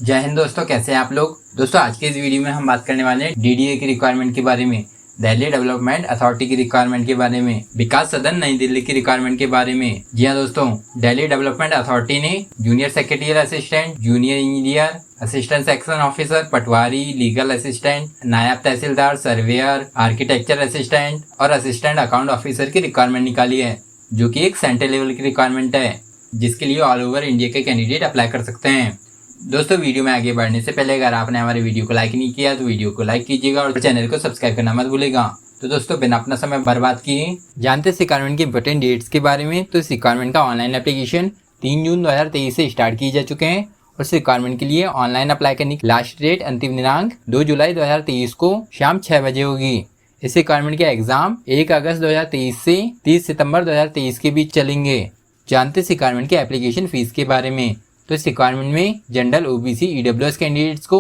जय हिंद दोस्तों, कैसे हैं आप लोग। दोस्तों आज के इस वीडियो में हम बात करने वाले हैं डीडीए की रिक्वायरमेंट के बारे में, दिल्ली डेवलपमेंट अथॉरिटी की रिक्वायरमेंट के बारे में, विकास सदन नई दिल्ली की रिक्वायरमेंट के बारे में। जी हाँ दोस्तों, दिल्ली डेवलपमेंट अथॉरिटी ने junior secretarial assistant, junior engineer, assistant section officer, पटवारी, लीगल असिस्टेंट, नायब तहसीलदार, सर्वेयर, आर्किटेक्चर असिस्टेंट और असिस्टेंट अकाउंट ऑफिसर की रिक्वायरमेंट निकाली है, जो कि एक सेंट्रल लेवल की रिक्वायरमेंट है, जिसके लिए ऑल ओवर इंडिया के कैंडिडेट अप्लाई कर सकते हैं। दोस्तों वीडियो में आगे बढ़ने से पहले अगर आपने हमारे वीडियो को लाइक नहीं किया तो वीडियो को लाइक कीजिएगा और चैनल को सब्सक्राइब करना मत भूलिएगा। तो दोस्तों बिना अपना समय बर्बाद किए जानते हैं इस रिक्वायरमेंट की इंपॉर्टेंट डेट्स के बारे में। तो इस रिक्वायरमेंट का ऑनलाइन एप्लीकेशन 3 जून 2023 से स्टार्ट किए जा चुके हैं और इस रिक्वायरमेंट के लिए ऑनलाइन अप्लाई करने की लास्ट डेट अंतिम दिनांक 2 जुलाई 2023 को शाम 6 बजे होगी। इस रिक्वायरमेंट के एग्जाम 1 अगस्त 2023 से 30 सितंबर 2023 के बीच चलेंगे। जानते हैं इस रिक्वायरमेंट के एप्लीकेशन फीस के बारे में। तो इस रिक्वायरमेंट में जनरल ओबीसी ईडब्ल्यूएस कैंडिडेट्स को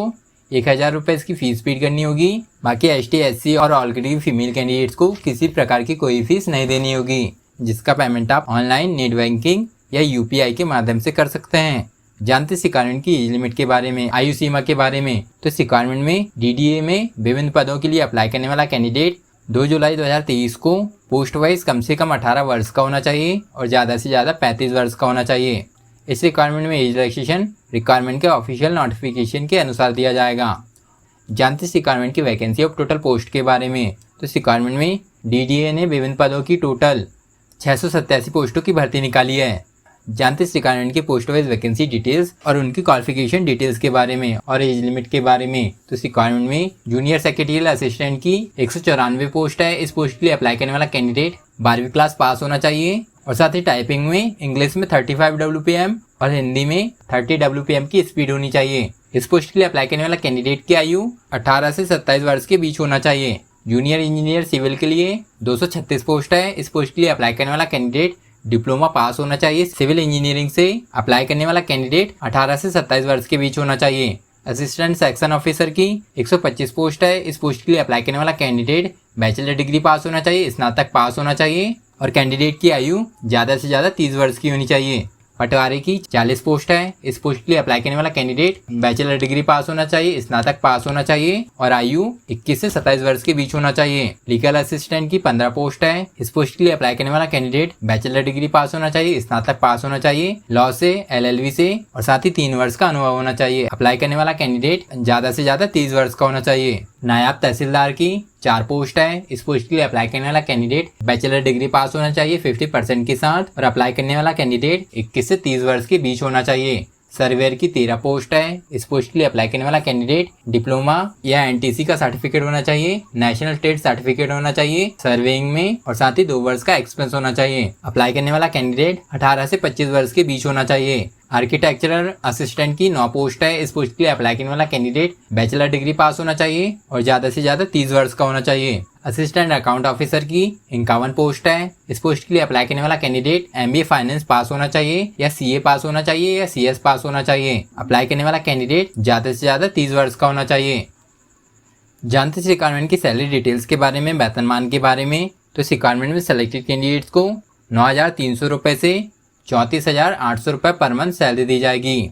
1000 रुपये की फीस पेड करनी होगी। बाकी एसटी एससी और ऑल कैटेगरी फीमेल कैंडिडेट्स को किसी प्रकार की कोई फीस नहीं देनी होगी, जिसका पेमेंट आप ऑनलाइन नेट बैंकिंग या यूपीआई के माध्यम से कर सकते हैं। जानते इस रिक्वायरमेंट की एज लिमिट के बारे में, आयु सीमा के बारे में। तो इस रिक्वायरमेंट में डीडीए में विभिन्न पदों के लिए अप्लाई करने वाला कैंडिडेट 2 जुलाई 2023 को पोस्ट वाइज कम से कम 18 वर्ष का होना चाहिए और ज़्यादा से ज़्यादा 35 वर्ष का होना चाहिए। इस रिक्वायरमेंट में एज रिलैक्सेशन रिक्वायरमेंट के ऑफिशियल नोटिफिकेशन के अनुसार दिया जाएगा। जानते इस रिक्वायरमेंट की वैकेंसी ऑफ टोटल पोस्ट के बारे में। तो इस रिक्वायरमेंट में डीडीए ने विभिन्न पदों की टोटल 687 पोस्टों की भर्ती निकाली है। जानते इस रिक्वायरमेंट की पोस्ट वाइज वैकेंसी डिटेल्स और उनकी क्वालिफिकेशन डिटेल्स के बारे में और एज लिमिट के बारे में। तो इस रिक्वायरमेंट में जूनियर सेक्रेटरियल असिस्टेंट की 194 पोस्ट है। इस पोस्ट के लिए अप्लाई करने वाला कैंडिडेट 12वीं क्लास पास होना चाहिए और साथ ही टाइपिंग में इंग्लिश में 35 WPM और हिंदी में 30 WPM की स्पीड होनी चाहिए। इस पोस्ट के लिए अप्लाई करने वाला कैंडिडेट की आयु 18 से 27 वर्ष के बीच होना चाहिए। जूनियर इंजीनियर सिविल के लिए 236 पोस्ट है। इस पोस्ट के लिए अप्लाई करने वाला कैंडिडेट डिप्लोमा पास होना चाहिए। सिविल इंजीनियरिंग से अप्लाई करने वाला कैंडिडेट 18 से 27 वर्ष के बीच होना चाहिए। असिस्टेंट सेक्शन ऑफिसर की 125 पोस्ट है। इस पोस्ट के लिए अप्लाई करने वाला कैंडिडेट बैचलर डिग्री पास होना चाहिए, स्नातक पास होना चाहिए और कैंडिडेट की आयु ज़्यादा से ज़्यादा 30 वर्ष की होनी चाहिए। पटवारी की 40 पोस्ट है। इस पोस्ट के लिए अप्लाई करने वाला कैंडिडेट बैचलर डिग्री पास होना चाहिए, स्नातक पास होना चाहिए और आयु 21 से 27 वर्ष के बीच होना चाहिए। लीगल असिस्टेंट की 15 पोस्ट है। इस पोस्ट के लिए अप्लाई करने वाला कैंडिडेट बैचलर डिग्री पास होना चाहिए, स्नातक पास होना चाहिए, लॉ से, LLB से और साथ ही 3 वर्ष का अनुभव होना चाहिए। अप्लाई करने वाला कैंडिडेट ज्यादा से ज्यादा 30 वर्ष का होना चाहिए। नायब तहसीलदार की 4 पोस्ट है। इस पोस्ट के लिए अप्लाई करने वाला कैंडिडेट बैचलर डिग्री पास होना चाहिए 50% के साथ और अप्लाई करने वाला कैंडिडेट 21 से 30 वर्ष के बीच होना चाहिए। सर्वेयर की 13 पोस्ट है। इस पोस्ट के लिए अप्लाई करने वाला कैंडिडेट डिप्लोमा या NTC का सर्टिफिकेट होना चाहिए, नेशनल स्टेट सर्टिफिकेट होना चाहिए सर्वेइंग में और साथ ही 2 वर्ष का एक्सपीरियंस होना चाहिए। अप्लाई करने वाला कैंडिडेट 18 से 25 वर्ष के बीच होना चाहिए। आर्किटेक्चरल असिस्टेंट की 9 पोस्ट है। इस पोस्ट के लिए अप्लाई करने वाला कैंडिडेट बैचलर डिग्री पास होना चाहिए और ज्यादा से ज्यादा 30 वर्ष का होना चाहिए। असिस्टेंट अकाउंट ऑफिसर की 51 पोस्ट है। इस पोस्ट के लिए अप्लाई करने वाला कैंडिडेट MBA फाइनेंस पास होना चाहिए या CA पास होना चाहिए या CS पास होना चाहिए। अप्लाई करने वाला कैंडिडेट ज्यादा से ज्यादा 30 वर्ष का होना चाहिए। जानते इस रिक्वायरमेंट की सैलरी डिटेल्स के बारे में, वेतनमान के बारे में। तो इस रिक्वायरमेंट में सेलेक्टेड कैंडिडेट्स को 9,300 रुपये से 34,800 रुपये पर मंथ सैलरी दी जाएगी।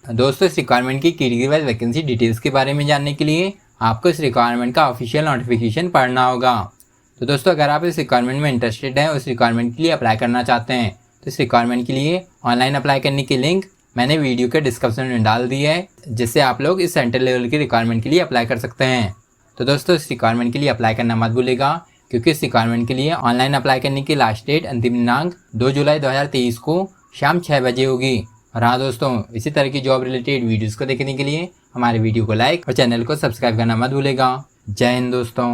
दोस्तों इस रिक्वायरमेंट की कैटेगरी वाइज वैकेंसी डिटेल्स के बारे में जानने के लिए आपको इस रिक्वायरमेंट का ऑफिशियल नोटिफिकेशन पढ़ना होगा। तो दोस्तों अगर आप इस रिक्वायरमेंट में इंटरेस्टेड हैं, उस रिक्वायरमेंट के लिए अप्लाई करना चाहते हैं, तो इस रिक्वायरमेंट के लिए ऑनलाइन अप्लाई करने की लिंक मैंने वीडियो के डिस्क्रिप्शन में डाल दी है, जिससे आप लोग इस सेंट्रल लेवल की रिक्वायरमेंट के लिए अप्लाई कर सकते हैं। तो दोस्तों इस रिक्वायरमेंट के लिए अप्लाई करना मत भूलिएगा, क्योंकि इस रिक्वायरमेंट के लिए ऑनलाइन अप्लाई करने की लास्ट डेट अंतिम दिनांक 2 जुलाई 2023 को शाम 6 बजे होगी। और हाँ दोस्तों, इसी तरह की जॉब रिलेटेड वीडियोस को देखने के लिए हमारे वीडियो को लाइक और चैनल को सब्सक्राइब करना मत भूलेगा। जय हिंद दोस्तों।